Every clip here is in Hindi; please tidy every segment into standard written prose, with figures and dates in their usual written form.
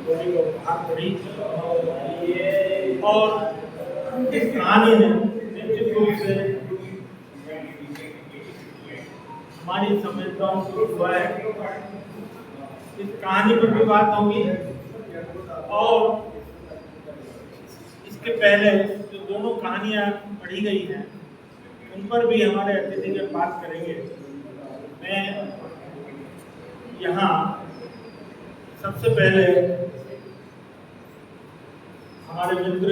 गोली को बाहर पड़ी और इस कहानी ने निश्चित रूप से हमारी संवेदनाओं को छुआ है। इस कहानी पर भी बात होगी और इसके पहले जो दोनों कहानियाँ पढ़ी गई हैं उन पर भी हमारे अतिथि जब बात करेंगे। मैं यहाँ सबसे पहले हमारे मित्र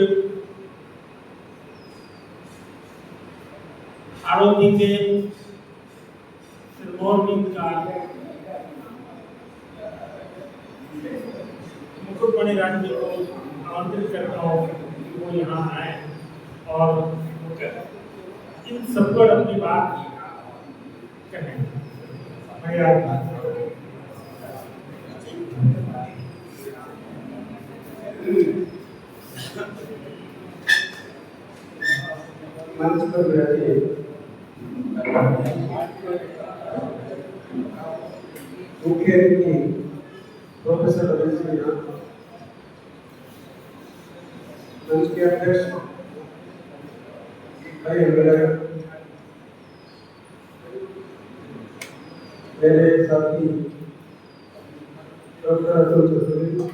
आरोपी के सिरमौर टीम का मुकुटमणि राज्य को आमंत्रित करता हूँ कि वो यहाँ आए और इन सब पर अपनी बात कहें। मंच पर बैठे मुख्य अतिथि प्रोफेसर रवि सिन्हा, मंच के अध्यक्ष भाई मेरे साथी डॉक्टर अतुल चतुर्वेदी,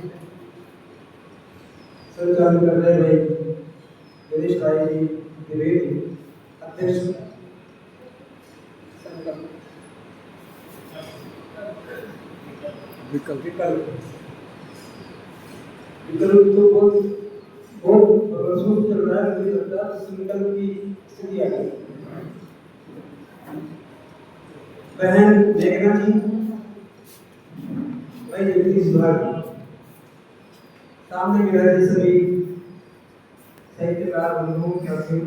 संचालन कर रहे भाई गिरीश भाई जी द्विवेदी, अध्यक्ष विकल्प तो बहुत महसूस चल रहा है। मुझे लगता है संकल्प की स्थिति आ गई। बहन मेघना जी, भाई जगदीश भाई, सामने मेरा जी सभी साहित्यकार बंधुओं के असीम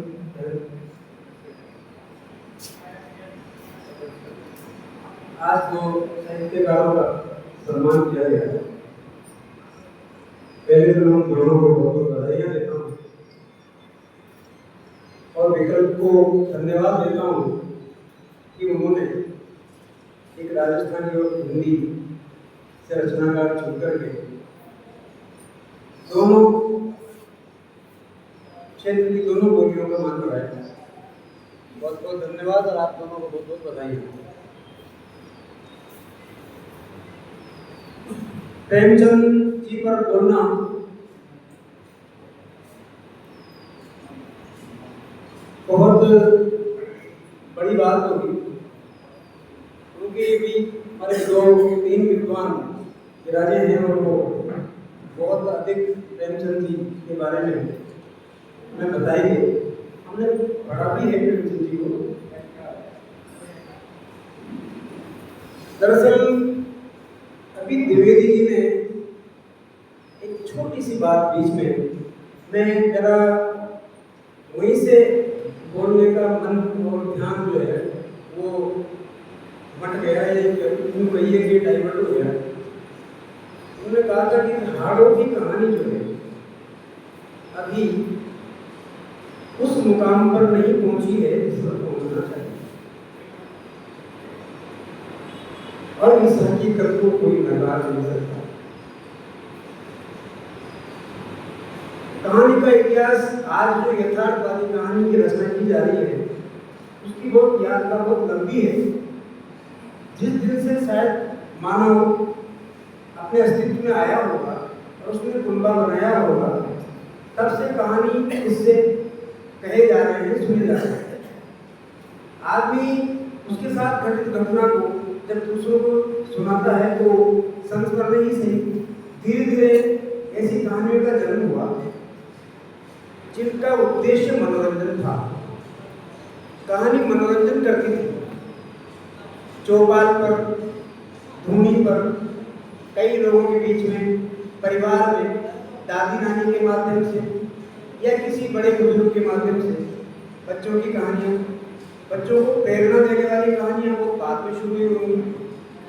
आज जो साहित्यकारों का सम्मान किया गया, पहले तो मैं दोनों को बहुत बहुत बधाइयाँ देता हूँ और विकल्प को धन्यवाद देता हूँ कि उन्होंने एक राजस्थानी और हिंदी से रचनाकार चुन करके दोनों क्षेत्र की दोनों बोलियों का मान बढ़ाया। बहुत बहुत धन्यवाद और आप दोनों को बहुत बहुत बधाई। प्रेमचंद जी पर बोलना बहुत बड़ी बात होगी, क्योंकि भी हमारे दो तीन विद्वान विराजे हैं और वो बहुत अधिक प्रेमचंद जी के बारे में हमें बताएंगे। हमने पढ़ा भी है प्रेमचंद जी को। दरअसल अभी द्विवेदी जी ने एक छोटी सी बात बीच में, मैं जरा वहीं से बोलने का मन और ध्यान जो है वो मट गया है, यूँ कहिए कि डाइवर्ट हो गया। उन्होंने कहा था कि हाड़ों की कहानी जो है अभी उस मुकाम पर नहीं पहुंची है जिस पर पहुंचना चाहिए, और इस हकीकत को कोई नकार नहीं सकता। कहानी का इतिहास आज जो यथार्थवादी कहानी की रचना की जा रही है उसकी बहुत यात्रा बहुत लंबी है। जिस दिन से शायद मानव अपने अस्तित्व में आया होगा और उसने कुंबा बनाया होगा, तब से कहानी इससे कहे जा रहे हैं, सुने जा रहे हैं। आदमी उसके साथ घटित घटना को जब दूसरों को सुनाता है तो संस्मरण ही सही धीरे धीरे ऐसी कहानियों का जन्म हुआ जिनका उद्देश्य मनोरंजन था। कहानी मनोरंजन करती थी। चौपाल पर, धूनी पर, कई लोगों के बीच में, परिवार में, दादी नानी के माध्यम से या किसी बड़े बुजुर्ग के माध्यम से बच्चों की कहानियाँ, बच्चों को प्रेरणा देने वाली कहानियाँ वो बाद में शुरू हुई होंगी।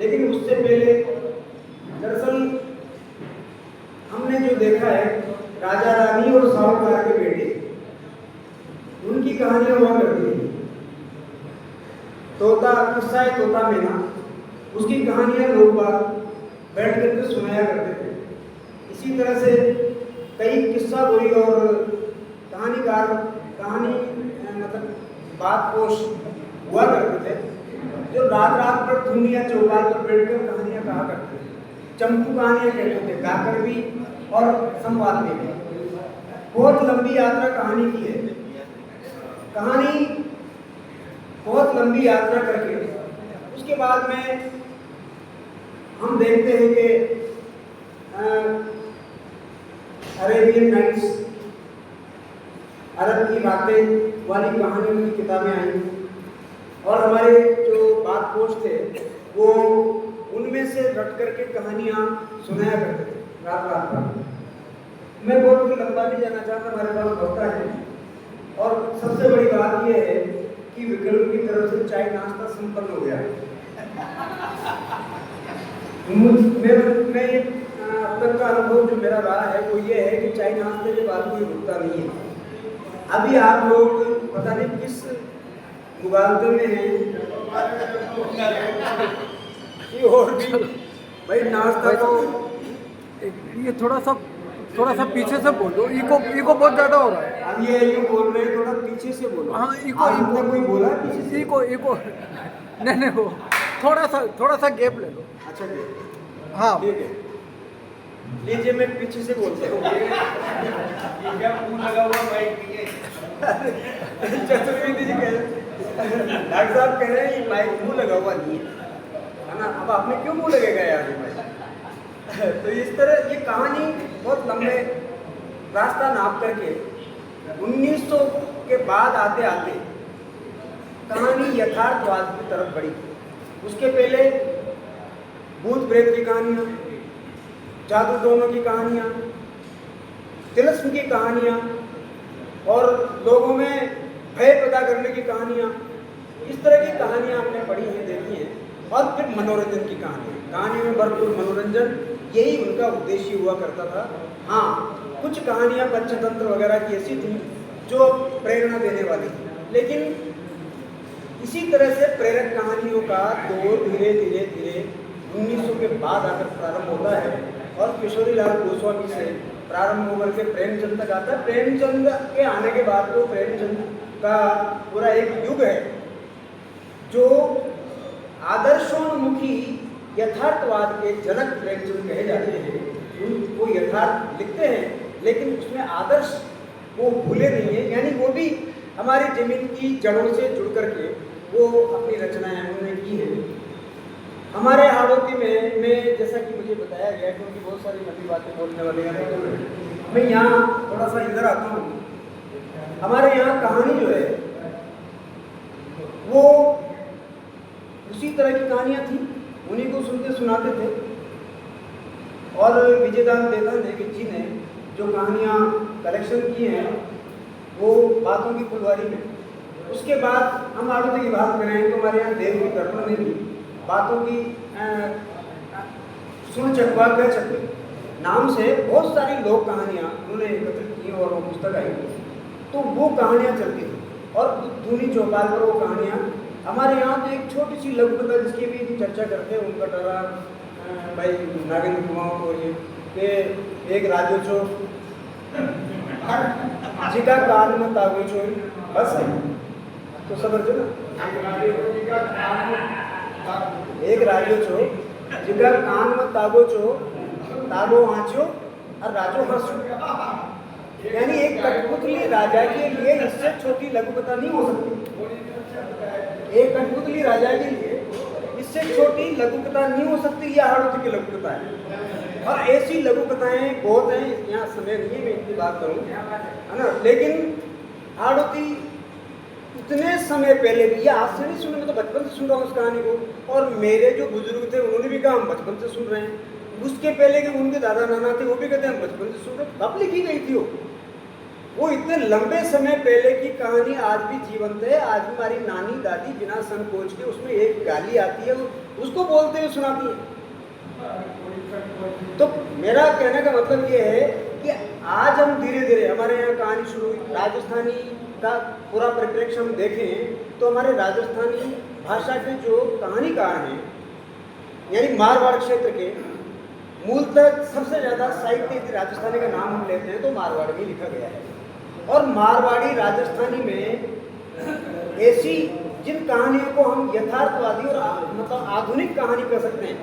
लेकिन उससे पहले दरअसल हमने जो देखा है, राजा रानी और साहूकार के बेटे, उनकी कहानियाँ हुआ करती थी। तोता, किस्सा है तोता मैना, उसकी कहानियाँ लोग बाग बैठ करके सुनाया करते थे। इसी तरह से कई किस्सा गोई और कहानीकार कहानी मतलब बात पोष हुआ करते थे, जो रात रात भर धुनी या चौपाल पर बैठकर कहानियां कहा करते थे। चंपू कहानियां कहते थे, गाकर भी और संवाद में भी। बहुत लंबी यात्रा कहानी की है। कहानी बहुत लंबी यात्रा करके उसके बाद में हम देखते हैं कि अरेबियन नाइट्स, अरब की बातें वाली कहानियों की किताबें आई और हमारे जो बात पोष थे वो उनमें से रट करके कहानियाँ सुनाया करते थे रात रात भर। मैं बहुत भी लंबा नहीं जाना चाहता, हमारे पास होता है। और सबसे बड़ी बात यह है कि विकल्प की तरफ से चाय नाश्ता संपन्न हो गया। मैं अब तक का अनुभव जो मेरा रहा है वो ये है कि चाय नाश्ते के बाद कोई रुकता नहीं है। अभी आप लोग पता नहीं किस मुगालते में हैं कि और भी भाई नाश्ता तो ये थोड़ा सा पीछे से बोलो, इको बहुत ज्यादा हो रहा है। अब ये यूँ बोल रहे हैं, थोड़ा पीछे से बोलो। हाँ, इको आपने कोई बोला पीछे से? इको नहीं वो थोड़ा सा गैप ले लो। अच्छा ठीक हाँ है लीजिए, मैं पीछे से बोलता हूँ। क्या मुंह लगा हुआ माइक नहीं है? चतुर्वेदी जी कह रहे, डॉक्टर साहब कह रहे हैं ये माइक मुंह लगा हुआ नहीं है ना। अब आपने क्यों मुंह लगेगा यार ये माइक? तो इस तरह ये कहानी बहुत लंबे रास्ता नाप करके 1900 के बाद आते आते कहानी यथार्थवाद की तरफ बढ़ी। उसके पहले भूत प्रेत की कहानियाँ, जादू टोनों की कहानियाँ, तिलस्म की कहानियाँ और लोगों में भय पैदा करने की कहानियाँ, इस तरह की कहानियाँ हमने पढ़ी हैं, देखी हैं। और फिर मनोरंजन की कहानी में भरपूर मनोरंजन, यही उनका उद्देश्य हुआ करता था। हाँ, कुछ कहानियाँ पंचतंत्र वगैरह की ऐसी थी जो प्रेरणा देने वाली थी, लेकिन इसी तरह से प्रेरक कहानियों का दौर धीरे धीरे धीरे 1900 के बाद आकर प्रारंभ होता है और किशोरीलाल गोस्वामी से प्रारंभ होकर के प्रेमचंद तक आता है। प्रेमचंद के आने के बाद तो प्रेमचंद का पूरा एक युग है जो आदर्शोन्मुखी यथार्थवाद के जनक प्रेमचंद कहे जाते हैं। वो यथार्थ लिखते हैं लेकिन उसमें आदर्श वो भूले नहीं है, यानी वो भी हमारी जमीन की जड़ों से जुड़ करके वो अपनी रचनाएं उन्होंने की हैं। हमारे हाड़ौती में जैसा कि मुझे बताया गया, क्योंकि बहुत सारी नवी बातें बोलने वाले हैं, मैं यहाँ थोड़ा सा इधर आता हूँ। हमारे यहाँ कहानी जो है वो उसी तरह की कहानियाँ थी, उन्हीं को सुनते सुनाते थे। और विजयदान देवदान जी ने जो कहानियाँ कलेक्शन की हैं वो बातों की फुलवारी में। उसके बाद हम हाड़ौती की बात करें तो हमारे यहाँ देव की दर्पण में भी बातों की सुन चकवा कह चकवे नाम से बहुत सारी लोक कहानियाँ उन्होंने एकत्रित की और वो पुस्तक आई, तो वो कहानियाँ चलती थी। और धूनी चौपाल पर वो कहानियाँ हमारे यहाँ तो एक छोटी सी लघु कथा जिसकी भी चर्चा करते हैं, उनका डरा भाई नागेंद्र कुमार और ये कि एक राजो चो जिका कान में तागो चो, बस तो समझ ना, एक राजो चो जिका कान में तागो चो, तागो आँचो और राजो हंसो। यानी एक कठपुतली राजा के लिए इससे छोटी लघु कथा नहीं हो सकती। एक कठपुतली राजा के लिए इससे छोटी लघु कथा नहीं हो सकती। यह हाड़ौती की लघु कथा है और ऐसी लघु कथाएं बहुत हैं, यहाँ समय नहीं है मैं इनकी बात करूँ, है ना। लेकिन हाड़ौती इतने समय पहले भी, या आज से नहीं सुने, मैं तो बचपन से सुन रहा हूँ उस कहानी को, और मेरे जो बुजुर्ग थे उन्होंने भी कहा हम बचपन से सुन रहे हैं। उसके पहले के उनके दादा नाना थे वो भी कहते हैं हम बचपन से सुन रहे हैं। कब लिखी गई थी वो इतने लंबे समय पहले की कहानी आज भी जीवंत है। आज हमारी नानी दादी बिना संकोच के उसमें एक गाली आती है उसको बोलते हुए सुनाती है। तो मेरा कहने का मतलब ये है कि आज हम धीरे धीरे हमारे यहाँ कहानी शुरू हुई। राजस्थानी का पूरा परिप्रेक्ष्य हम देखें तो हमारे राजस्थानी भाषा के जो कहानीकार हैं, यानी मारवाड़ क्षेत्र के, मूलतः सबसे ज़्यादा साहित्य यदि राजस्थानी का नाम हम लेते हैं तो मारवाड़ी में लिखा गया है। और मारवाड़ी राजस्थानी में ऐसी जिन कहानियों को हम यथार्थवादी और मतलब आधुनिक कहानी कह सकते हैं,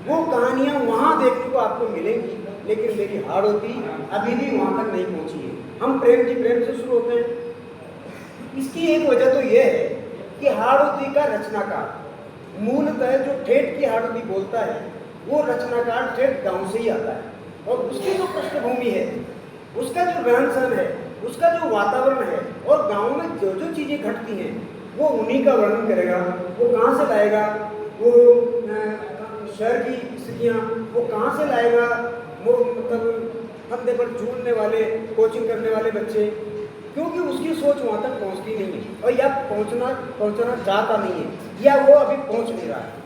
वो कहानियाँ वहाँ देखने को आपको मिलेंगी, लेकिन मेरी हाड़ोती अभी भी वहाँ तक नहीं पहुँची है। हम प्रेम जी प्रेम से शुरू होते हैं। इसकी एक वजह तो ये है कि हाड़ोती का रचनाकार मूलतः जो ठेठ की हाड़ोती बोलता है वो रचनाकार ठेठ गांव से ही आता है, और उसकी जो पृष्ठभूमि है, उसका जो रहन सहन है, उसका जो वातावरण है, और गांव में जो जो चीज़ें घटती हैं वो उन्हीं का वर्णन करेगा। वो कहाँ से लाएगा, वो शहर की स्थितियाँ वो कहाँ से लाएगा, वो मतलब फंदे पर झूलने वाले, कोचिंग करने वाले बच्चे, क्योंकि उसकी सोच वहाँ तक पहुँचती नहीं है, और या पहुँचना चाहता नहीं है, या वो अभी पहुँच नहीं रहा है।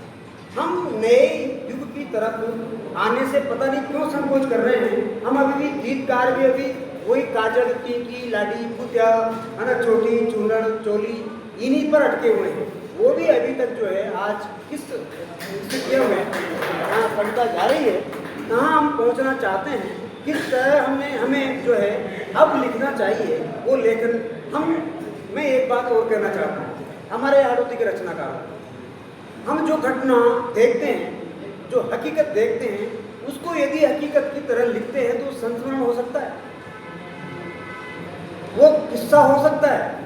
हम नए युग की तरफ आने से पता नहीं क्यों संकोच कर रहे हैं। हम अभी भी गीतकार भी अभी वही काजल की लाडी कुतिया है ना, छोटी चूनर चोली, इन्हीं पर अटके हुए हैं। वो भी अभी तक जो है आज किस स्थितियों में पढ़ता जा रही है, कहाँ हम पहुँचना चाहते हैं, किस तरह हमें जो है अब लिखना चाहिए वो लेखन। मैं एक बात और कहना चाहता हूँ, हमारे हाड़ोती के रचनाकार, हम जो घटना देखते हैं, जो हकीकत देखते हैं, उसको यदि हकीकत की तरह लिखते हैं तो संस्मरण हो सकता है, वो किस्सा हो सकता है,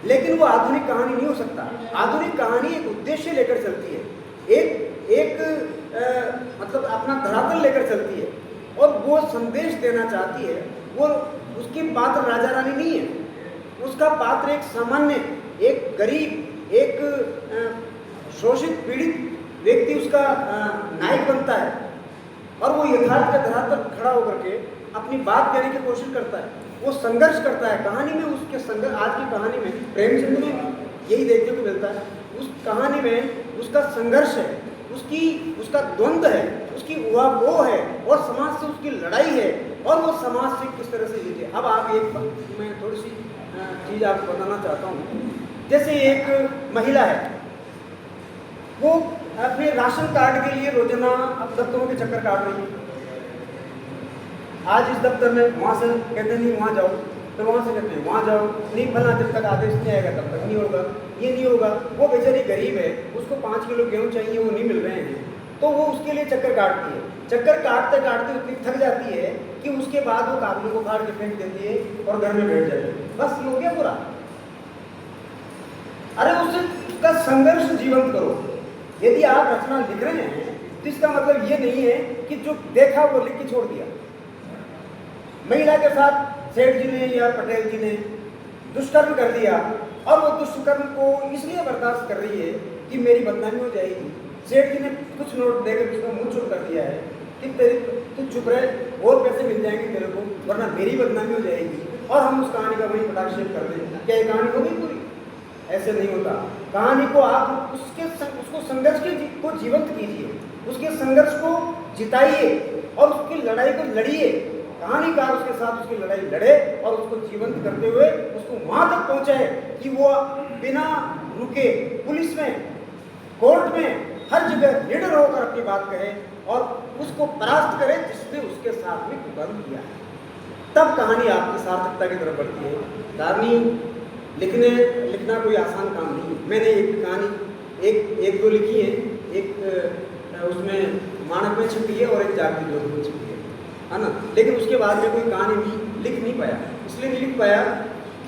लेकिन वो आधुनिक कहानी नहीं हो सकता। आधुनिक कहानी एक उद्देश्य लेकर चलती है, एक मतलब अपना धरातल लेकर चलती है, और वो संदेश देना चाहती है। वो उसकी पात्र राजा रानी नहीं है, उसका पात्र एक सामान्य, एक गरीब, एक शोषित पीड़ित व्यक्ति उसका नायक बनता है, और वो यथार्थ का धरातल खड़ा होकर के अपनी बात कहने की कोशिश करता है, वो संघर्ष करता है कहानी में। उसके संघर्ष आज की कहानी में प्रेमचंद में यही देखने को मिलता है। उस कहानी में उसका संघर्ष है, उसका द्वंद्व है, उसकी उहापोह है, और समाज से उसकी लड़ाई है, और वो समाज से किस तरह से जीते। अब आप मैं थोड़ी सी चीज़ आपको बताना चाहता हूँ। जैसे एक महिला है, वो अपने राशन कार्ड के लिए रोजाना अब दफ्तरों के चक्कर काट रही है। आज इस दफ्तर में, वहाँ से कहते नहीं वहाँ जाओ, तो वहाँ से कहते हैं वहाँ जाओ, नहीं फलना, जब तक आदेश नहीं आएगा तब तक नहीं होगा, ये नहीं होगा। वो बेचारी गरीब है, उसको 5 किलो गेहूँ चाहिए, वो नहीं मिल रहे हैं, तो वो उसके लिए चक्कर काटती है। चक्कर काटते काटते उतनी थक जाती है कि उसके बाद वो काबुल को फाड़ के फेंक देती है और घर में बैठ जाती है। बस ये हो गया पूरा। अरे उसका संघर्ष जीवंत करो। यदि आप रचना लिख रहे हैं तो इसका मतलब ये नहीं है कि जो देखा वो लिख के छोड़ दिया। महिला के साथ सेठ जी ने या पटेल जी ने दुष्कर्म कर दिया, और वो दुष्कर्म को इसलिए बर्दाश्त कर रही है कि मेरी बदनामी हो जाएगी। सेठ जी ने कुछ नोट देकर उसका मुंह चुप कर दिया है कि तू चुप रहे, और पैसे मिल जाएंगे तेरे को, वरना मेरी बदनामी हो जाएगी, और हम उस कहानी का वही पटाक्षेप कर दें। क्या ये कहानी हो गई पूरी? ऐसे नहीं होता। कहानी को आप उसको संघर्ष को जीवंत कीजिए, उसके संघर्ष को जिताइए, और उसकी लड़ाई को लड़िए। कहानीकार उसके साथ उसकी लड़ाई लड़े और उसको जीवंत करते हुए उसको वहां तक पहुंचाए कि वो बिना रुके पुलिस में, कोर्ट में, हर जगह निडर होकर अपनी बात कहे और उसको परास्त करे जिसने उसके साथ में कुकर्म किया है। तब कहानी आपकी सार्थकता की तरफ बढ़ती है। कहानी लिखना कोई आसान काम नहीं है। मैंने एक कहानी एक दो लिखी है, एक उसमें मानक में छपी है और एक जागती ज्योति में छपी है ना। लेकिन उसके बाद में कोई कहानी भी लिख नहीं पाया। इसलिए नहीं लिख पाया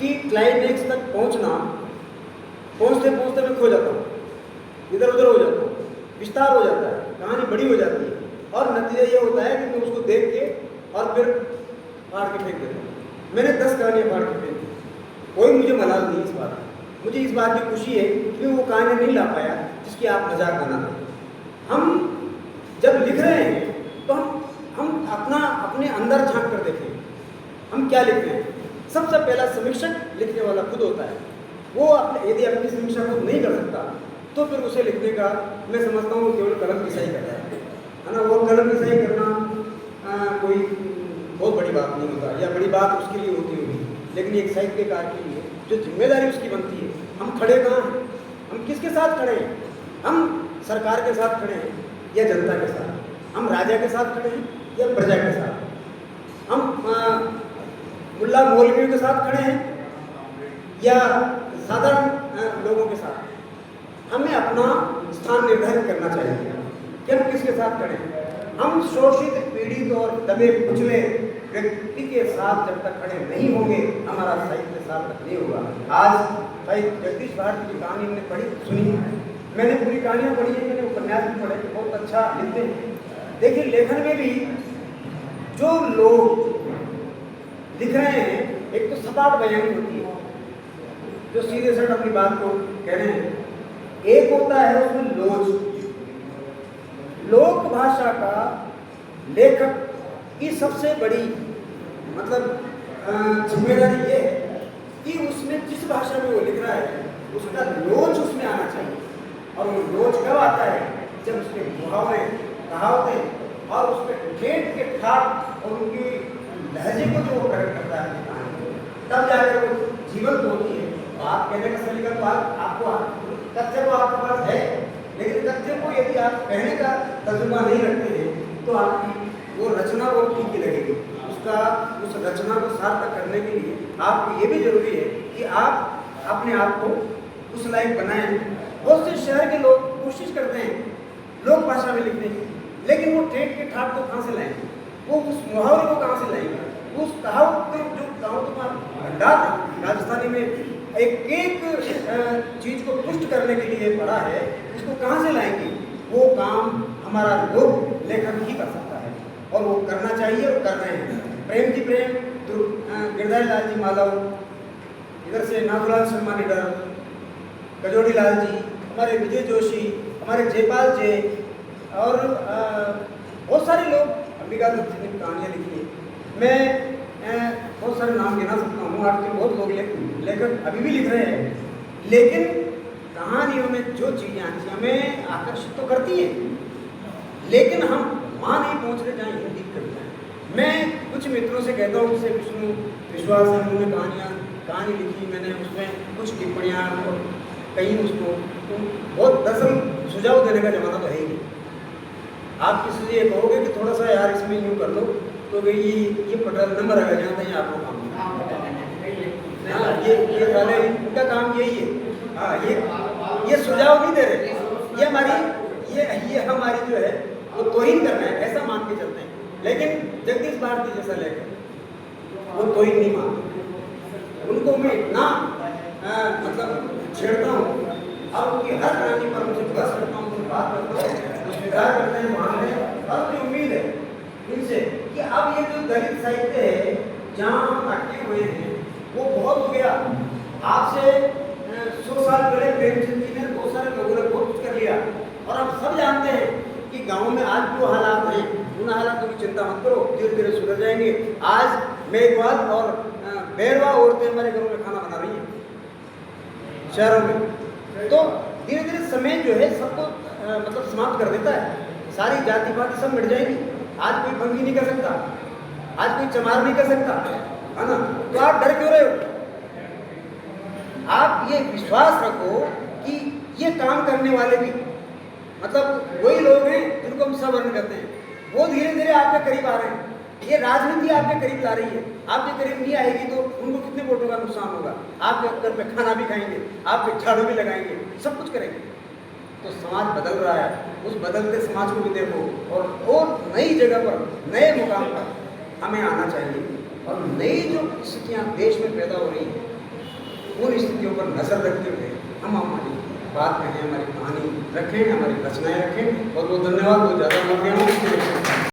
कि क्लाइमेक्स तक पहुँचते पहुँचते मैं खो जाता हूँ, इधर उधर हो जाता हूँ, विस्तार हो जाता है, कहानी बड़ी हो जाती है, और नतीजा ये होता है कि मैं उसको देख के और फिर फाड़ के फेंक देता हूँ। मैंने 10 कहानियाँ फाड़ के फेंक दी। कोई मुझे मलाल नहीं इस बात में। मुझे इस बात की खुशी है कि वो कहानी नहीं ला पाया जिसकी आप मजाक बनाते। हम जब लिख रहे हैं तो हम अपने अंदर झांक कर देखें हम क्या लिख रहे हैं। सबसे पहला समीक्षक लिखने वाला खुद होता है। वो यदि अपनी समीक्षा खुद नहीं कर सकता तो फिर उसे लिखने का मैं समझता हूँ केवल कलम की सही करता है ना। वो कलम की सही करना कोई बहुत बड़ी बात नहीं होता, या बड़ी बात उसके लिए होती होगी, लेकिन एक साहित्यकार के लिए जो जिम्मेदारी उसकी बनती है, हम खड़े कहाँ हैं, हम किसके साथ खड़े हैं, हम सरकार के साथ खड़े हैं या जनता के साथ। हम राजा के साथ खड़े हैं या प्रजा के साथ, हम मुल्ला मौलवियों के साथ खड़े हैं या साधारण लोगों के साथ। हमें अपना स्थान निर्धारित करना चाहिए कि हम किसके साथ खड़े हैं। हम शोषित, पीड़ित और दबे कुचले व्यक्ति के साथ जब तक खड़े नहीं होंगे, हमारा साहित्य सार्थक नहीं होगा। आज भाई जगदीश भारती की कहानी हमने पढ़ी सुनी, मैंने पूरी कहानियाँ पढ़ी है, मैंने उपन्यास भी पढ़े, बहुत अच्छा लिखते हैं। देखिए लेखन में भी जो लोग लिख रहे हैं, एक तो सपाट बयानी होती है जो सीधे सट अपनी बात को कह रहे हैं, एक होता है उसमें लोच। लोक भाषा का लेखक की सबसे बड़ी मतलब जिम्मेदारी ये है कि उसमें जिस भाषा में वो लिख रहा है उसका लोच उसमें आना चाहिए। और वो लोच कब आता है? जब उसके मुहावरे, कहावतें और उसके ठेठ के ठाट और उनकी लहजे को जो वो प्रकट करता है तब जाकर वो जीवंत होती है। तो आप कहने का सलीका तो आपको तथ्य तो आपके पास है, लेकिन तथ्य को यदि आप कहने का तजुर्बा नहीं रखते हैं तो आपकी वो रचना वो फीकी लगेगी। उस रचना को सार्थक करने के लिए आपको ये भी जरूरी है कि आप अपने आप को उस लायक बनाएं। बहुत से शहर के लोग कोशिश करते हैं लोक भाषा में लिखने की, लेकिन वो ठेठ के ठाट को कहाँ से लाएंगे? वो उस मुहावरे को कहाँ से लाएंगे? उस कहावत जो कहावतों का भंडार राजस्थानी में एक एक चीज को पुष्ट करने के लिए पड़ा है, उसको कहाँ से लाएंगे? वो काम हमारा लोक लेखक ही कर सकता है और वो करना चाहिए और कर रहे हैं। प्रेम जी प्रेम, गिरधारी लाल जी माधव, इधर से नाथुलाल शर्मा निडर, कजोड़ी लाल जी, हमारे विजय जोशी, हमारे जयपाल जय और बहुत सारे लोग, अंबिका दत्त जी ने कहानियाँ लिखी है। मैं बहुत सारे नाम गिना सकता हूँ, आपके बहुत लोग लेखक अभी भी लिख रहे हैं, लेकिन कहानियों में जो चीज़ें आनी चाहिए हमें आकर्षित तो करती हैं, लेकिन हम वहाँ नहीं पहुँच रहे जहाँ हिंदी करते हैं। मैं कुछ मित्रों से कहता हूँ, जैसे विष्णु विश्वास है, उन्होंने कहानी लिखी, मैंने उसमें कुछ टिप्पणियाँ और कहीं उसको तो बहुत दरअसल सुझाव देने का जमाना तो है ही नहीं। आप किसी से ये कहोगे कि थोड़ा सा यार इसमें यूँ कर लो, तो ये पटल नंबर आ जाता है आपको काम। हाँ, ये वाले उनका काम यही है। हाँ, ये सुझाव नहीं दे रहे, ये हमारी जो है वो तोहिन कर रहे हैं, ऐसा मान के चलते हैं। लेकिन जगदीश भारती जैसा लेखक वो तोहिन नहीं मानते, उनको मैं इतना मतलब छेड़ता हूँ और उनकी हर कहानी पर मुझे बस करता हूँ, उनसे बात करता हूँ, स्वीकार करते हैं, मानते हैं और मुझे उम्मीद है इनसे कि अब ये जो दलित साहित्य है जहाँ हम अटके हुए हैं वो बहुत हो गया। आपसे 100 साल पहले प्रेमचंद जी ने बहुत सारे लोगों ने बहुत कुछ कर लिया और हम सब जानते हैं कि गांव में आज जो हालात हैं उन हालातों की चिंता मत करो, धीरे धीरे सुधर जाएंगे। आज मेघवाल और बैरवा औरतें हमारे घरों में खाना बना रही हैं शहरों में, तो धीरे धीरे समय जो है सबको मतलब समाप्त कर देता है, सारी जाति पाति सब मिट जाएगी। आज कोई भंगी नहीं कर सकता, आज कोई चमार नहीं कर सकता, है ना? तो आप डर क्यों रहे हो? आप ये विश्वास रखो कि ये काम करने वाले भी मतलब वही लोग हैं जिनको हम सवर्ण कहते हैं, वो धीरे धीरे आपके करीब आ रहे हैं। ये राजनीति आपके करीब ला रही है, आपके करीब नहीं आएगी तो उनको कितने वोटों का नुकसान होगा। आपके घर पे खाना भी खाएंगे, आपके झाड़ू भी लगाएंगे, सब कुछ करेंगे। तो समाज बदल रहा है, उस बदलते समाज को भी देखो और नई जगह पर, नए मुकाम पर हमें आना चाहिए और नई जो स्थितियाँ देश में पैदा हो रही हैं उन स्थितियों पर नजर रखते हुए हम हमारी बात कहें, हमारी कहानी रखें, हमारी रचनाएं रखें। और वो धन्यवाद, वो ज़्यादा मत देना।